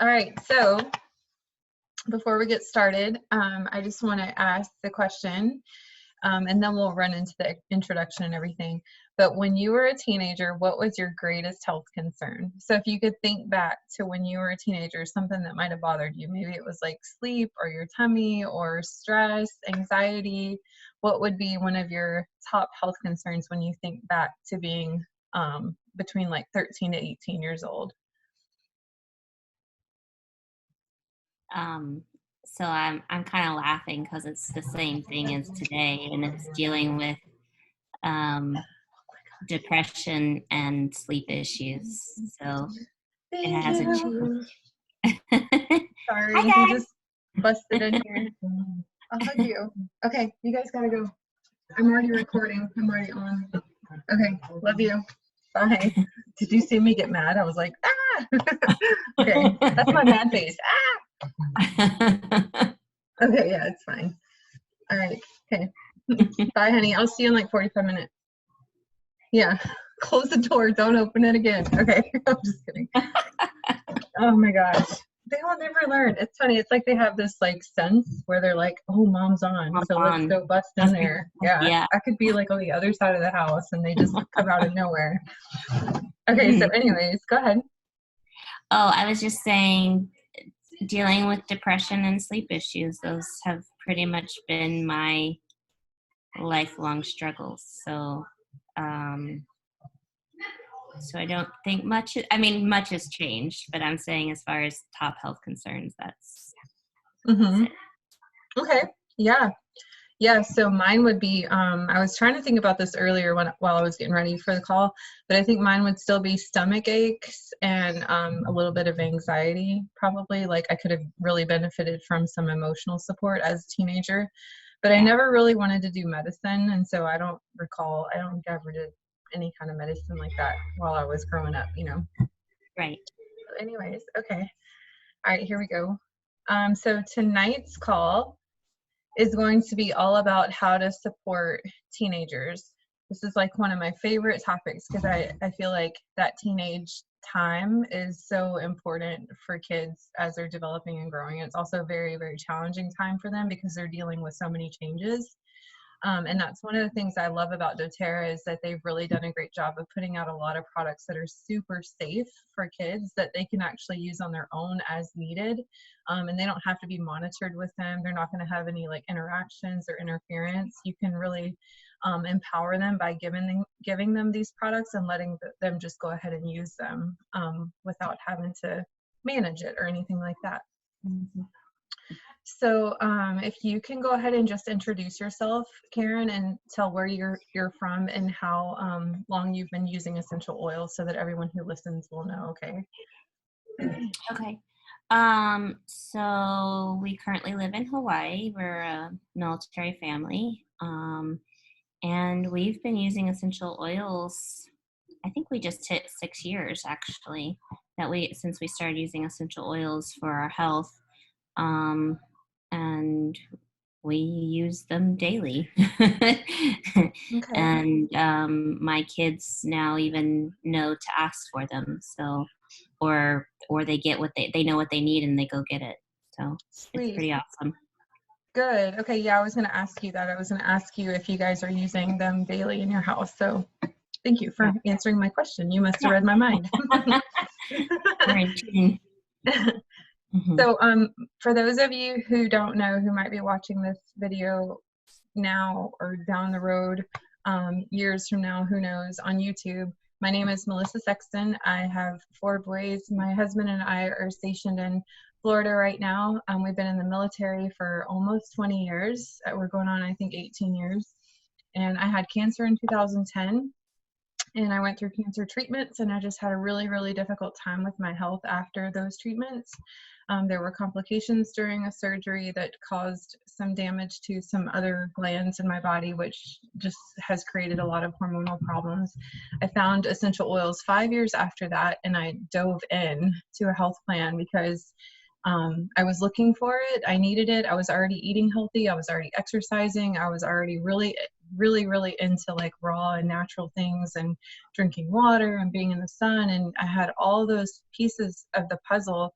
All right, so before we get started, I just want to ask the question, and then we'll run into the introduction and everything. But when you were a teenager, what was your greatest health concern? So if you could think back to when you were a teenager, something that might have bothered you, maybe it was like sleep or your tummy or stress, anxiety, what would be one of your top health concerns when you think back to being between like 13 to 18 years old? So I'm kind of laughing because it's the same thing as today, and it's dealing with um, depression and sleep issues. So it Thank hasn't you. changed. Sorry, Hi he guys. just busted in here. I'll hug you. Okay, you guys gotta go. I'm already recording. I'm already on. Okay, love you. Bye. Did you see me get mad? I was like, ah! Okay, that's my mad face. Ah! Okay, yeah, it's fine. All right, okay. Bye, honey. I'll see you in like 45 minutes. Yeah, close the door. Don't open it again. Okay, I'm just kidding. Oh my gosh. They will never learn. It's funny. It's like they have this like sense where they're like, oh, mom's on. I'm So let's on. go bust in there. Yeah. Yeah. I could be like on the other side of the house and they just come out of nowhere. Okay. So anyways, go ahead. Oh, I was just saying, dealing with depression and sleep issues, those have pretty much been my lifelong struggles. Um, So I don't think much, I mean, much has changed, but I'm saying as far as top health concerns, that's Mm-hmm. it. Okay. Yeah. Yeah, so mine would be, I was trying to think about this earlier while I was getting ready for the call, but I think mine would still be stomach aches and a little bit of anxiety, probably. Like I could have really benefited from some emotional support as a teenager, but I Yeah, never really wanted to do medicine, and so I don't think I ever did any kind of medicine like that while I was growing up. right. Anyways, okay. All right, here we go. So tonight's call is going to be all about how to support teenagers. This is like one of my favorite topics because I feel like that teenage time is so important for kids as they're developing and growing. It's also a very, very challenging time for them because they're dealing with so many changes. And that's one of the things I love about doTERRA is that they've really done a great job of putting out a lot of products that are super safe for kids that they can actually use on their own as needed. And they don't have to be monitored with them. They're not going to have any like interactions or interference. You can really empower them by giving them these products and letting them just go ahead and use them without having to manage it or anything like that. Mhm. So if you can go ahead and just introduce yourself, Karen, and tell where you're from and how long you've been using essential oils so that everyone who listens will know, okay? Okay. So we currently live in Hawaii. We're a military family. And we've been using essential oils. I think we just hit 6 years actually since we started using essential oils for our health. And we use them daily. Okay. And my kids now even know to ask for them. So, or they get what they know what they need and they go get it. So it's Sweet. pretty awesome. Good. Okay, yeah, I was going to ask you that. I was going to ask you if you guys are using them daily in your house. So thank you for answering my question. You must have Yeah. read my mind. We're in tune. Mhm. So for those of you who don't know, who might be watching this video now or down the road, years from now, who knows, on YouTube. My name is Melissa Sexton. I have 4 boys. My husband and I are stationed in Florida right now. We've been in the military for almost 20 years. We're going on, I think, 18 years. And I had cancer in 2010. And I went through cancer treatments, and I just had a really, really difficult time with my health after those treatments. There were complications during a surgery that caused some damage to some other glands in my body, which just has created a lot of hormonal problems. I found essential oils 5 years after that, and I dove in to a health plan because I was looking for it. I needed it. I was already eating healthy. I was already exercising. I was already really, really, really into like raw and natural things and drinking water and being in the sun. And I had all those pieces of the puzzle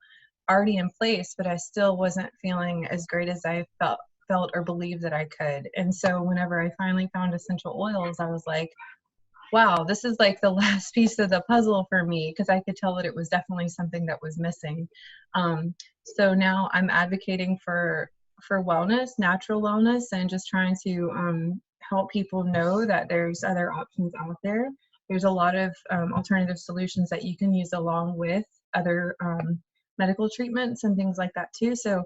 already in place, but I still wasn't feeling as great as I felt or believed that I could. And so whenever I finally found essential oils, I was like, wow, this is like the last piece of the puzzle for me, because I could tell that it was definitely something that was missing. So now I'm advocating for wellness, natural wellness, and just trying to help people know that there's other options out there. There's a lot of alternative solutions that you can use along with other medical treatments and things like that too. So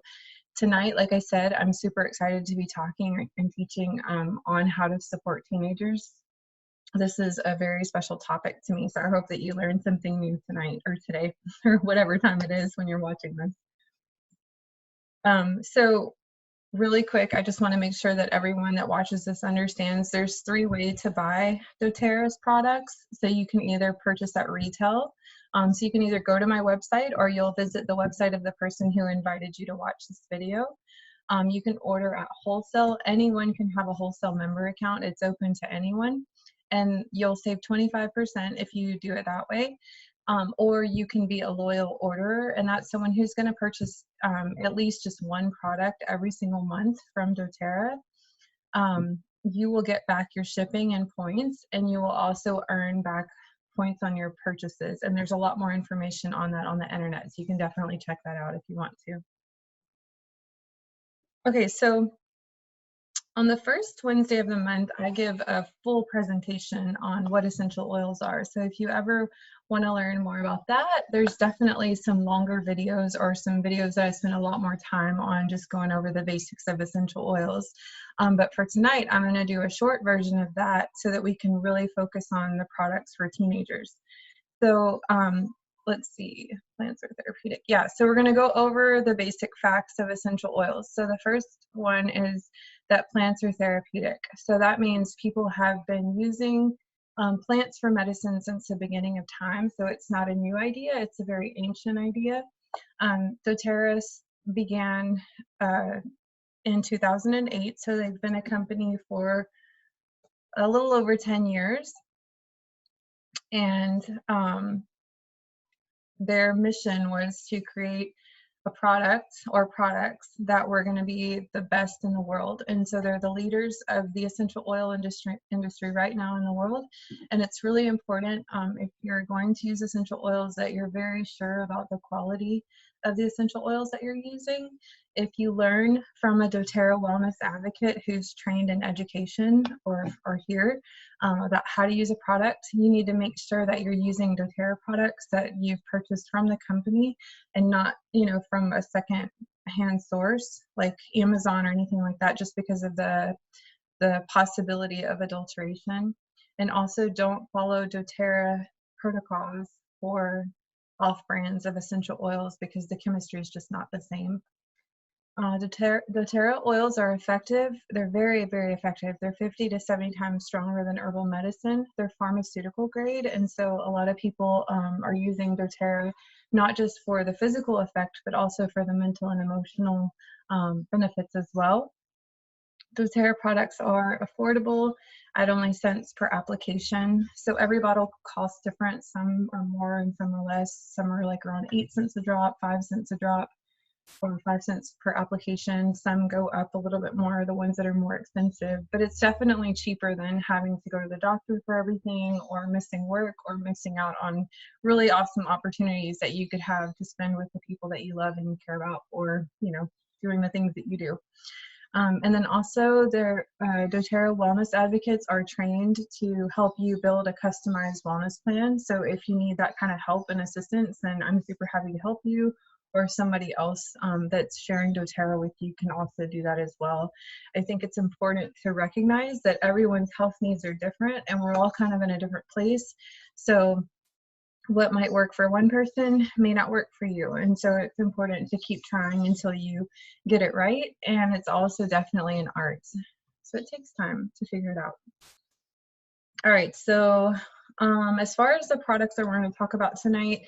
tonight, like I said, I'm super excited to be talking and teaching on how to support teenagers. This is a very special topic to me, so I hope that you learned something new tonight or today or whatever time it is when you're watching this. So really quick, I just want to make sure that everyone that watches this understands there's 3 ways to buy doTERRA's products. So you can either purchase at retail. So you can either go to my website or you'll visit the website of the person who invited you to watch this video. You can order at wholesale. Anyone can have a wholesale member account. It's open to anyone. And you'll save 25% if you do it that way. Or you can be a loyal orderer, and that's someone who's going to purchase at least just one product every single month from doTERRA. You will get back your shipping and points, and you will also earn back points on your purchases. And there's a lot more information on that on the internet, so you can definitely check that out if you want to. Okay, so on the first Wednesday of the month, I give a full presentation on what essential oils are. So if you ever want to learn more about that, there's definitely some longer videos or some videos that I spend a lot more time on just going over the basics of essential oils. But for tonight, I'm going to do a short version of that so that we can really focus on the products for teenagers. So let's see, plants are therapeutic. Yeah, so we're going to go over the basic facts of essential oils. So the first one is that plants are therapeutic. So that means people have been using plants for medicine since the beginning of time. So it's not a new idea, it's a very ancient idea. doTERRA began in 2008, so they've been a company for a little over 10 years. And their mission was to create a product or products that were going to be the best in the world. And so they're the leaders of the essential oil industry right now in the world. And it's really important if you're going to use essential oils that you're very sure about the quality of the essential oils that you're using. If you learn from a doTERRA wellness advocate who's trained in education or here about how to use a product, you need to make sure that you're using doTERRA products that you've purchased from the company and not, from a second-hand source like Amazon or anything like that, just because of the possibility of adulteration. And also don't follow doTERRA protocols for off-brands of essential oils because the chemistry is just not the same. doTERRA oils are effective. They're very, very effective. They're 50 to 70 times stronger than herbal medicine. They're pharmaceutical grade, and so a lot of people are using doTERRA not just for the physical effect, but also for the mental and emotional benefits as well. doTERRA products are affordable at only cents per application. So every bottle costs different. Some are more and some are less. Some are like around 8 cents a drop, 5 cents a drop, or 5 cents per application. Some go up a little bit more, the ones that are more expensive, but it's definitely cheaper than having to go to the doctor for everything or missing work or missing out on really awesome opportunities that you could have to spend with the people that you love and you care about, or, doing the things that you do. And then also their doTERRA wellness advocates are trained to help you build a customized wellness plan. So if you need that kind of help and assistance, then I'm super happy to help you, or somebody else that's sharing doTERRA with you can also do that as well. I think it's important to recognize that everyone's health needs are different and we're all kind of in a different place. So what might work for one person may not work for you. And so it's important to keep trying until you get it right. And it's also definitely an art. So it takes time to figure it out. All right, so as far as the products that we're going to talk about tonight,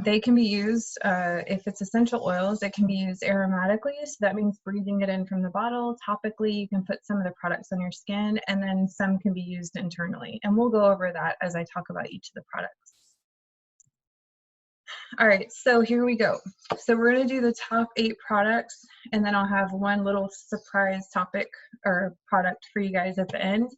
they can be used, if it's essential oils, it can be used aromatically. So that means breathing it in from the bottle. Topically, you can put some of the products on your skin, and then some can be used internally. And we'll go over that as I talk about each of the products. All right, so here we go. So we're going to do the top 8 products, and then I'll have one little surprise topic or product for you guys at the end.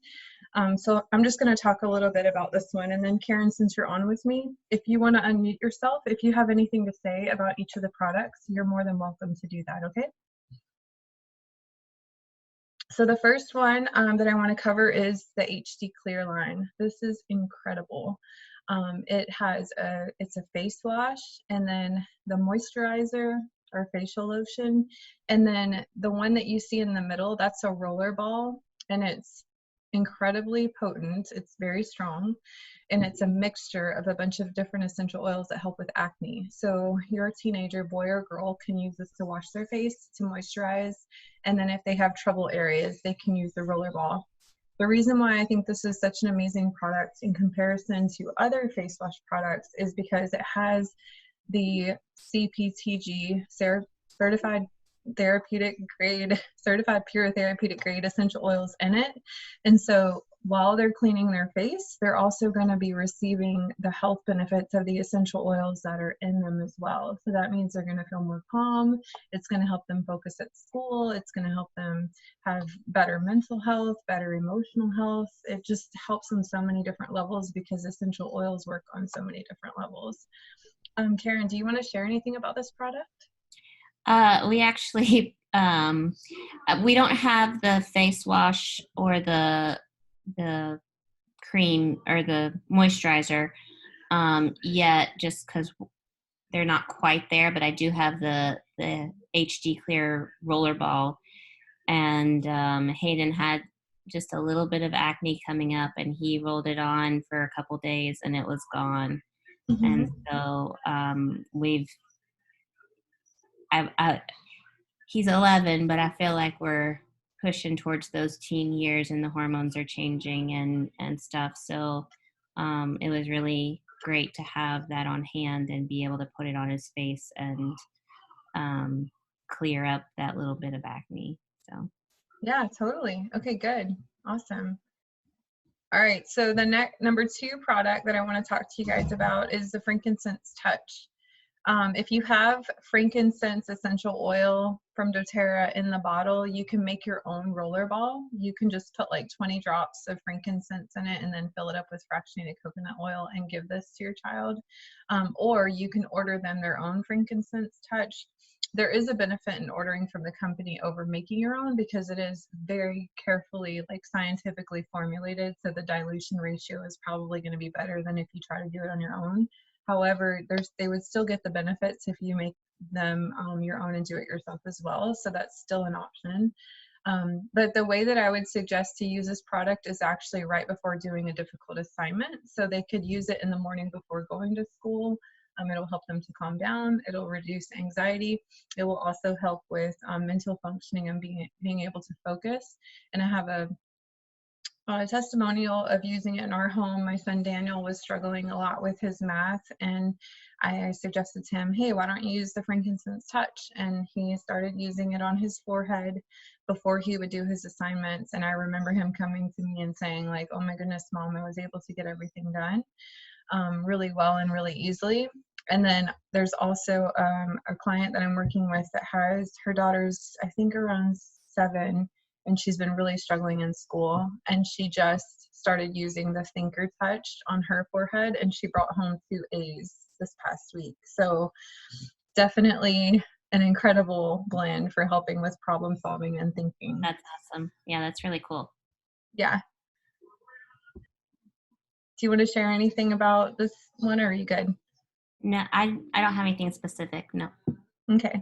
So I'm just going to talk a little bit about this one, and then Karen, since you're on with me, if you want to unmute yourself, if you have anything to say about each of the products, you're more than welcome to do that, okay? So the first one that I want to cover is the HD Clear line. This is incredible. It's a face wash, and then the moisturizer or facial lotion, and then the one that you see in the middle, that's a roller ball, and it's incredibly potent. It's very strong, and it's a mixture of a bunch of different essential oils that help with acne. So your teenager, boy or girl, can use this to wash their face, to moisturize, and then if they have trouble areas, they can use the roller ball. The reason why I think this is such an amazing product in comparison to other face wash products is because it has the CPTG certified therapeutic grade, certified pure therapeutic grade essential oils in it. And so while they're cleaning their face, they're also going to be receiving the health benefits of the essential oils that are in them as well. So that means they're going to feel more calm. It's going to help them focus at school. It's going to help them have better mental health, better emotional health. It just helps on so many different levels because essential oils work on so many different levels. Karen, do you want to share anything about this product? We actually, we don't have the face wash or the cream or the moisturizer yet, just because they're not quite there. But I do have the HD Clear rollerball, and Hayden had just a little bit of acne coming up, and he rolled it on for a couple days, and it was gone. Mm-hmm. And so he's 11, but I feel like we're pushing towards those teen years and the hormones are changing and stuff. So it was really great to have that on hand and be able to put it on his face and clear up that little bit of acne. So yeah, totally. Okay, good. Awesome. All right, so the number 2 product that I want to talk to you guys about is the Frankincense Touch. If you have frankincense essential oil from doTERRA in the bottle, you can make your own roller ball. You can just put like 20 drops of frankincense in it and then fill it up with fractionated coconut oil and give this to your child. Or you can order them their own Frankincense Touch. There is a benefit in ordering from the company over making your own because it is very carefully, like scientifically formulated. So the dilution ratio is probably going to be better than if you try to do it on your own. However, they would still get the benefits if you make them your own and do it yourself as well. So that's still an option. But the way that I would suggest to use this product is actually right before doing a difficult assignment. So they could use it in the morning before going to school. It'll help them to calm down. It'll reduce anxiety. It will also help with mental functioning and being able to focus. And I have a testimonial of using it in our home. My son Daniel was struggling a lot with his math, and I suggested to him, hey, why don't you use the Frankincense Touch? And he started using it on his forehead before he would do his assignments. And I remember him coming to me and saying like, oh my goodness, Mom, I was able to get everything done really well and really easily. And then there's also a client that I'm working with that has her daughter's, I think, around 7, and she's been really struggling in school. And she just started using the Thinker Touch on her forehead, and she brought home 2 A's this past week. So definitely an incredible blend for helping with problem solving and thinking. that's awesome. Yeah, that's really cool. Yeah. Do you want to share anything about this one, or are you good? No, I don't have anything specific. No. Okay.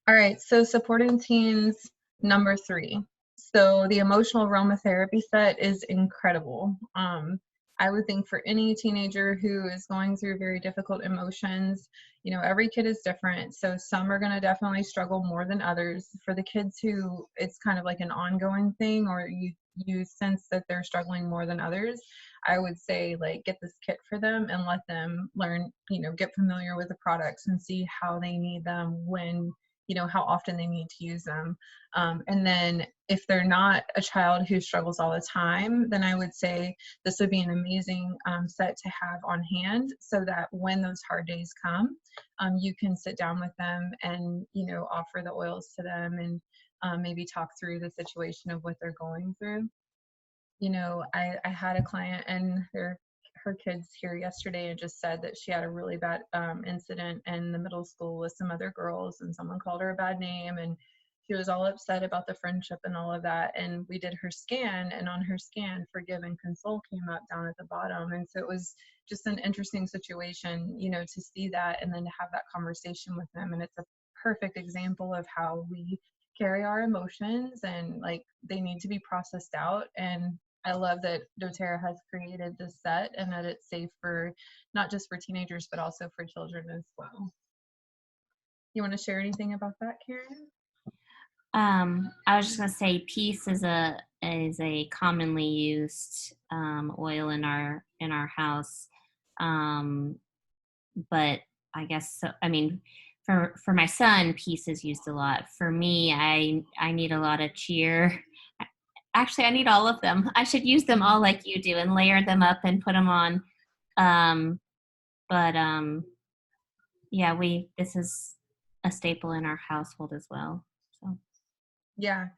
All right. So supporting teens, number 3. So the emotional aromatherapy set is incredible. I would think for any teenager who is going through very difficult emotions, you know, every kid is different. So some are going to definitely struggle more than others. For the kids who it's kind of like an ongoing thing, or you sense that they're struggling more than others, I would say like get this kit for them and let them learn, you know, get familiar with the products and see how they need them when how often they need to use them. And then if they're not a child who struggles all the time, then I would say this would be an amazing set to have on hand, so that when those hard days come, you can sit down with them and, offer the oils to them, and maybe talk through the situation of what they're going through. I had a client, and her kids here yesterday, and just said that she had a really bad incident in the middle school with some other girls, and someone called her a bad name, and she was all upset about the friendship and all of that. And we did her scan, and on her scan, forgive and console came up down at the bottom. And so it was just an interesting situation, to see that and then to have that conversation with them. And it's a perfect example of how we carry our emotions, and like they need to be processed out. And I love that doTERRA has created this set, and that it's safe for not just for teenagers, but also for children as well. You want to share anything about that, Karen? I was just gonna say, peace is a commonly used oil in our house, but I guess so. I mean, for my son, peace is used a lot. For me, I need a lot of cheer. Actually, I need all of them. I should use them all like you do and layer them up and put them on. But yeah, this is a staple in our household as well. So. Yeah,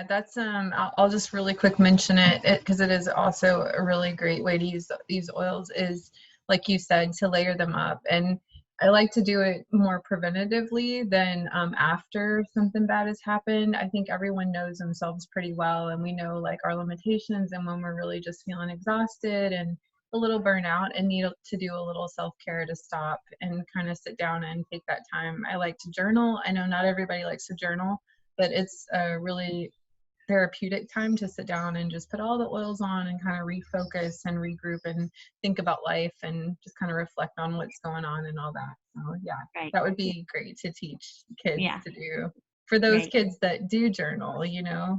that's I'll just really quick mention it because it is also a really great way to use these oils, is like you said, to layer them up. And I like to do it more preventatively than after something bad has happened. I think everyone knows themselves pretty well, and we know like our limitations, and when we're really just feeling exhausted and a little burnout and need to do a little self-care to stop and kind of sit down and take that time. I like to journal. I know not everybody likes to journal, but it's a really therapeutic time to sit down and just put all the oils on and kind of refocus and regroup and think about life and just kind of reflect on what's going on and all that. So yeah, Right. That would be great to teach kids to do for those Right. kids that do journal, Yeah.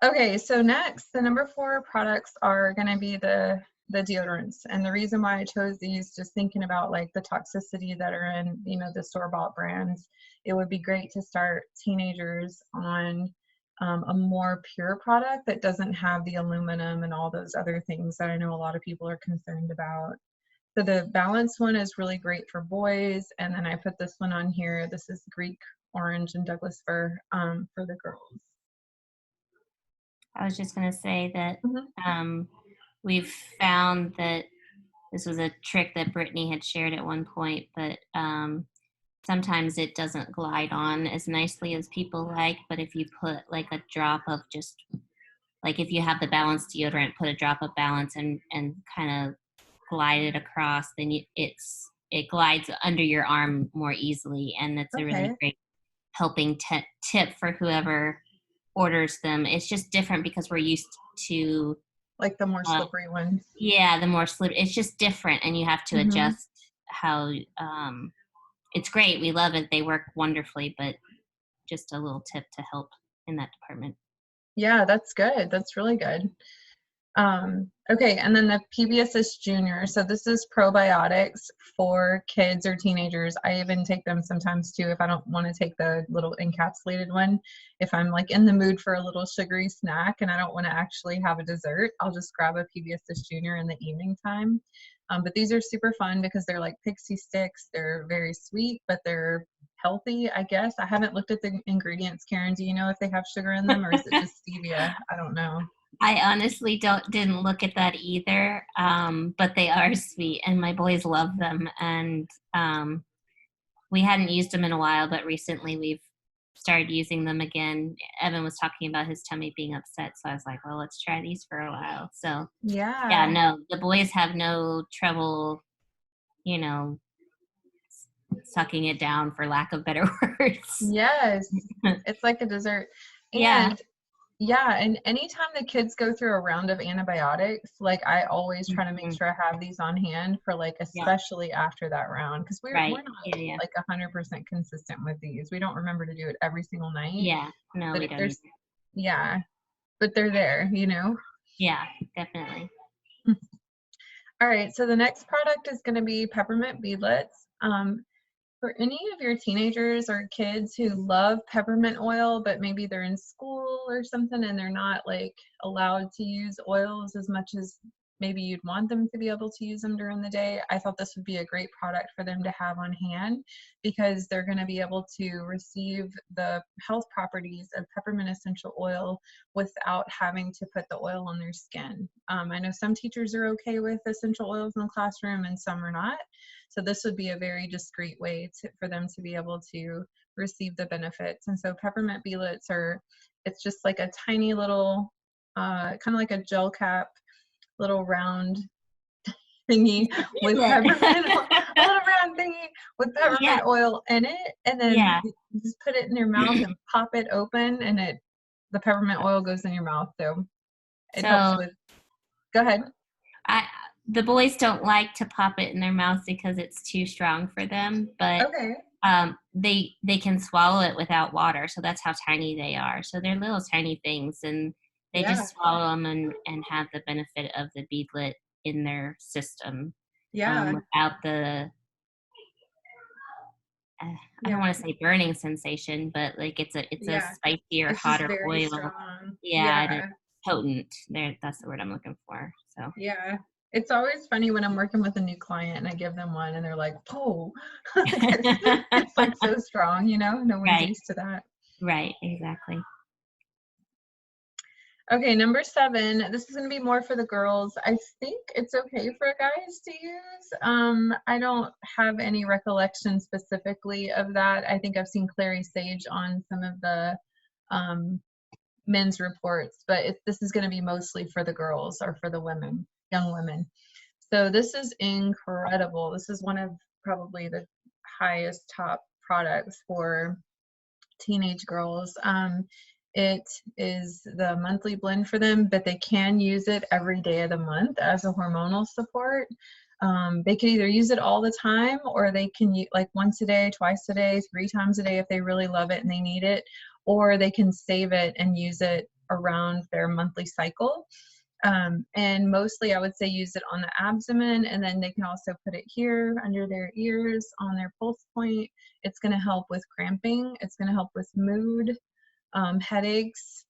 Okay, so next, the number 4 products are going to be the deodorants. And the reason why I chose these, just thinking about like the toxicity that are in, the store-bought brands, it would be great to start teenagers on a more pure product that doesn't have the aluminum and all those other things that I know a lot of people are concerned about. So the balanced one is really great for boys. And then I put this one on here. This is Greek Orange and Douglas Fir for the girls. I was just going to say that Mm-hmm. we've found that this was a trick that Brittany had shared at one point, but sometimes it doesn't glide on as nicely as people like. But if you put like a drop of just, like if you have the balanced deodorant, put a drop of balance and kind of glide it across, then it glides under your arm more easily. And that's a really great helping tip for whoever orders them. It's just different because we're used to like the more slippery ones. Yeah, the more slippery. It's just different, and you have to adjust how. It's great. We love it. They work wonderfully, but just a little tip to help in that department. Yeah, that's good. That's really good. Okay, and then the PBSS Junior. So this is probiotics for kids or teenagers. I even take them sometimes too if I don't want to take the little encapsulated one. If I'm like in the mood for a little sugary snack and I don't want to actually have a dessert, I'll just grab a PBSS Junior in the evening time. But these are super fun because they're like pixie sticks. They're very sweet, but they're healthy, I guess. I haven't looked at the ingredients. Karen, do you know if they have sugar in them, or is it just stevia? I don't know. I honestly didn't look at that either, but they are sweet, and my boys love them. And we hadn't used them in a while, but recently we've started using them again. Evan was talking about his tummy being upset, so I was like, well, let's try these for a while. So yeah, no, the boys have no trouble, sucking it down, for lack of better words. Yes, it's like a dessert. And and anytime the kids go through a round of antibiotics, like I always try to make sure I have these on hand for like, especially after that round, because we're not like 100% consistent with these. We don't remember to do it every single night. Yeah, no, we don't. Yeah, but they're there, Yeah, definitely. All right, so the next product is going to be peppermint beadlets. For any of your teenagers or kids who love peppermint oil, but maybe they're in school or something and they're not like allowed to use oils as much as maybe you'd want them to be able to use them during the day, I thought this would be a great product for them to have on hand because they're going to be able to receive the health properties of peppermint essential oil without having to put the oil on their skin. I know some teachers are okay with essential oils in the classroom and some are not. So this would be a very discreet way for them to be able to receive the benefits. And so peppermint beadlets it's just like a tiny little, kind of like a gel cap, little round thingy with peppermint, a little round thingy with peppermint oil in it. And then you just put it in your mouth and pop it open and the peppermint oil goes in your mouth. So it helps with, go ahead. The boys don't like to pop it in their mouths because it's too strong for them, but they can swallow it without water. So that's how tiny they are. So they're little tiny things, and they just swallow them and have the benefit of the beadlet in their system. Without the, I don't want to say burning sensation, but like it's a spicier, hotter oil. Strong. And it's potent. That's the word I'm looking for. So it's always funny when I'm working with a new client and I give them one and they're like, "Oh," it's like so strong, no one's used to that. Right, exactly. Okay, number 7, this is going to be more for the girls. I think it's okay for guys to use. I don't have any recollection specifically of that. I think I've seen Clary Sage on some of the men's reports, but this is going to be mostly for the girls or for the women, young women. So this is incredible. This is one of probably the highest top products for teenage girls. It is the monthly blend for them, but they can use it every day of the month as a hormonal support. They could either use it all the time, or they can use like once a day, twice a day, 3 times a day if they really love it and they need it, or they can save it and use it around their monthly cycle. And mostly I would say use it on the abdomen, and then they can also put it here under their ears on their pulse point. It's going to help with cramping. It's going to help with mood, headaches,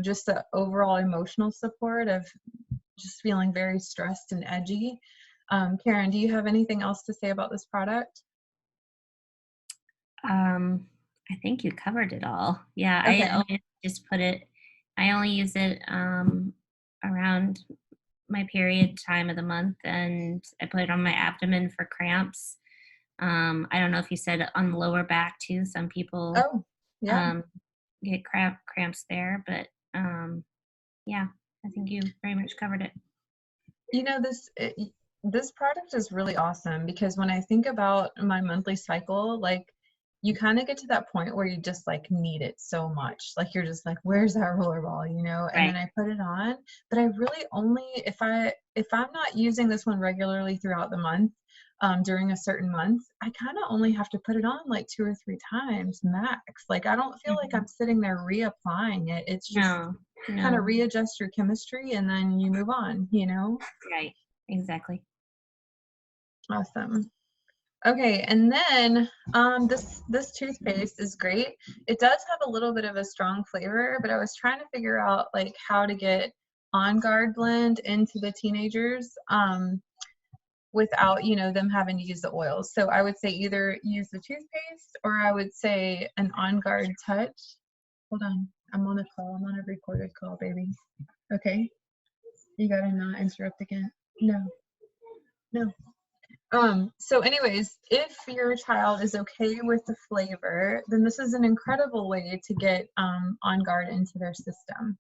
just the overall emotional support of just feeling very stressed and edgy. Karen, do you have anything else to say about this product? I think you covered it all. Yeah, okay. I always just I only use it around my period time of the month, and I put it on my abdomen for cramps. I don't know if you said on the lower back too. Some people get cramps there, but I think you very much covered it. This product is really awesome because when I think about my monthly cycle, like you kind of get to that point where you just like need it so much. Like you're just like, where's that rollerball, And then I put it on, but I really only, if I'm not using this one regularly throughout the month, during a certain month, I kind of only have to put it on like 2 or 3 times max. Like I don't feel like I'm sitting there reapplying it. It's just kind of readjust your chemistry and then you move on, Right, exactly. Awesome. Okay, and then this toothpaste is great. It does have a little bit of a strong flavor, but I was trying to figure out like how to get On Guard blend into the teenagers without them having to use the oils. So I would say either use the toothpaste or I would say an On Guard touch. Hold on, I'm on a call. I'm on a recorded call, baby. Okay, you gotta not interrupt again. No. So anyways, if your child is okay with the flavor, then this is an incredible way to get On Guard into their system.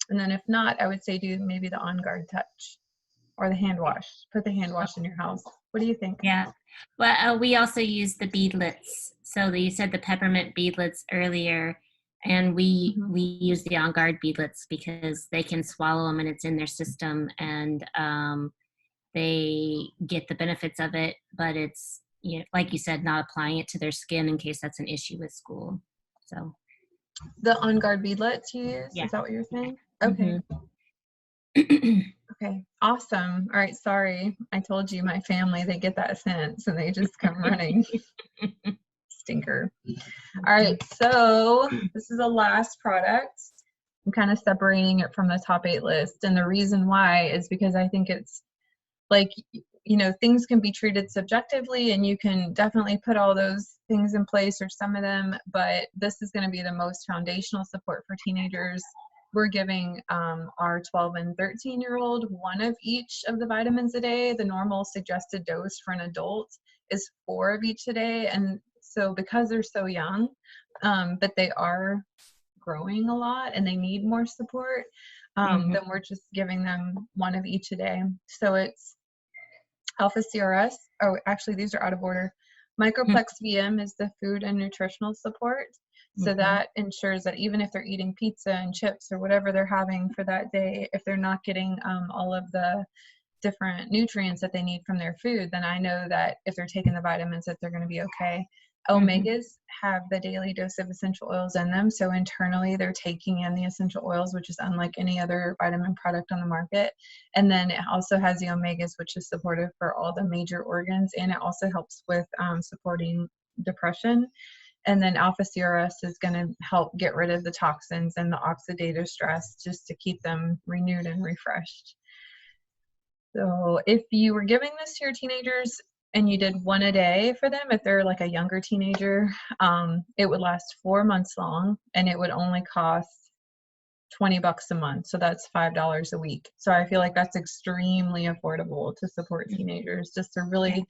And then if not, I would say do maybe the On Guard touch or the hand wash. Put the hand wash in your house. What do you think? Yeah. Well, we also use the beadlets. So you said the peppermint beadlets earlier, and we use the On Guard beadlets because they can swallow them and it's in their system, and they get the benefits of it, but it's, like you said, not applying it to their skin in case that's an issue with school. So the On Guard beadlets you use? Is that what you're saying? Okay. Okay, awesome. All right, sorry. I told you my family, they get that sense and they just come running. Stinker. All right, so this is the last product. I'm kind of separating it from the top 8 list. And the reason why is because I think it's like, things can be treated subjectively and you can definitely put all those things in place or some of them, but this is going to be the most foundational support for teenagers. We're giving our 12 and 13-year-old one of each of the vitamins a day. The normal suggested dose for an adult is 4 of each a day. And so because they're so young, but they are growing a lot and they need more support, then we're just giving them one of each a day. So it's Alpha CRS. Oh, actually, these are out of order. Microplex VM is the food and nutritional support. So that ensures that even if they're eating pizza and chips or whatever they're having for that day, if they're not getting all of the different nutrients that they need from their food, then I know that if they're taking the vitamins that they're going to be okay. Omegas have the daily dose of essential oils in them. So internally they're taking in the essential oils, which is unlike any other vitamin product on the market. And then it also has the omegas, which is supportive for all the major organs. And it also helps with supporting depression. And then Alpha CRS is going to help get rid of the toxins and the oxidative stress just to keep them renewed and refreshed. So if you were giving this to your teenagers and you did one a day for them, if they're like a younger teenager, it would last 4 months long and it would only cost $20 a month. So that's $5 a week. So I feel like that's extremely affordable to support teenagers, just to really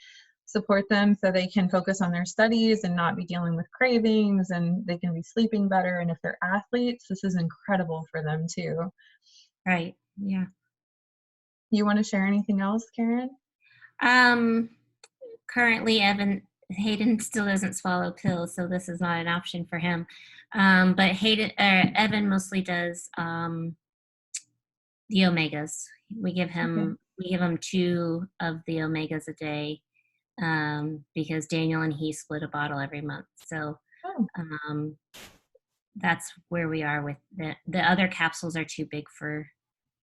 support them so they can focus on their studies and not be dealing with cravings, and they can be sleeping better. And if they're athletes, this is incredible for them too. Right. Yeah. You want to share anything else, Karen? Currently, Hayden still doesn't swallow pills, so this is not an option for him. But Evan mostly does the omegas. We give him 2 of the omegas a day, because Daniel and he split a bottle every month. So that's where we are with the other capsules are too big for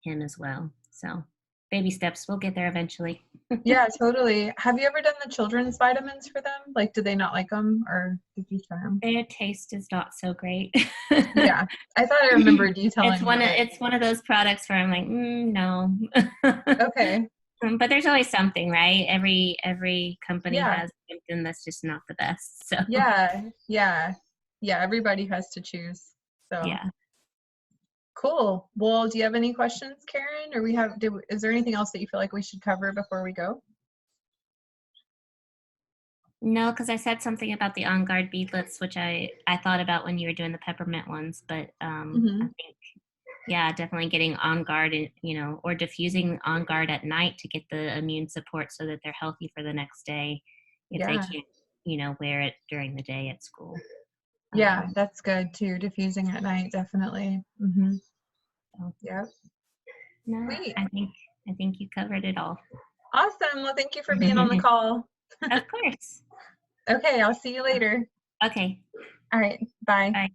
him as well. So baby steps, we'll get there eventually. Yeah, totally. Have you ever done the children's vitamins for them? Like, did they not like them, or did you try them? Their taste is not so great. Yeah, I thought I remembered you telling me. It's one of those products where I'm like, no. Okay. But there's always something, right? Every company has something that's just not the best. So yeah. Everybody has to choose. So yeah. Cool. Well, do you have any questions, Karen? Or is there anything else that you feel like we should cover before we go? No, because I said something about the On Guard beadlets, which I thought about when you were doing the peppermint ones, but I think, definitely getting On Guard, or diffusing On Guard at night to get the immune support so that they're healthy for the next day if they can't, wear it during the day at school. Yeah, that's good too. Diffusing at night, definitely. Yeah. No, I think you covered it all. Awesome. Well, thank you for being on the call. Of course. Okay, I'll see you later. Okay. All right. Bye. Bye.